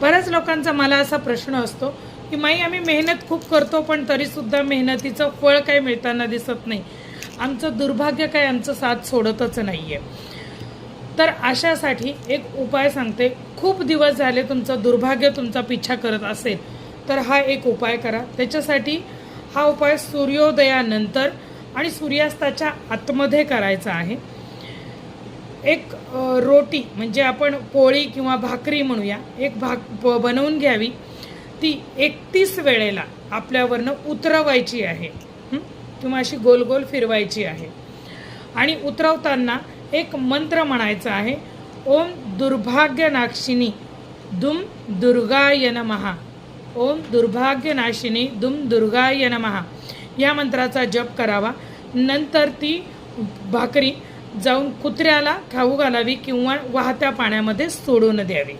बऱ्याच लोकांचा मला असा प्रश्न असतो की माई आम्ही मेहनत खूप करतो पण तरीसुद्धा मेहनतीचं फळ काही मिळताना दिसत नाही, आमचं दुर्भाग्य काय आमचं साथ सोडतच नाही आहे. तर अशासाठी एक उपाय सांगते. खूप दिवस झाले तुमचं दुर्भाग्य तुमचा पिछा करत असेल तर हा एक उपाय करा. त्याच्यासाठी हा उपाय सूर्योदयानंतर आणि सूर्यास्ताच्या आतमध्ये करायचा आहे. एक रोटी म्हणजे आपण पोळी किंवा भाकरी म्हणूया, एक बनवून घ्यावी. ती 31 वेळेला आपल्यावरनं उतरवायची आहे किंवा अशी गोल गोल फिरवायची आहे. आणि उतरवताना एक मंत्र म्हणायचा आहे, ओम दुर्भाग्यनाशिनी दुम दुर्गाय नमः. ओम दुर्भाग्यनाशिनी दुम दुर्गाय नमः या मंत्राचा जप करावा. नंतर ती भाकरी जाऊन कुत्र्याला खाऊ घालावी किंवा वाहत्या पाण्यामध्ये सोडून द्यावी.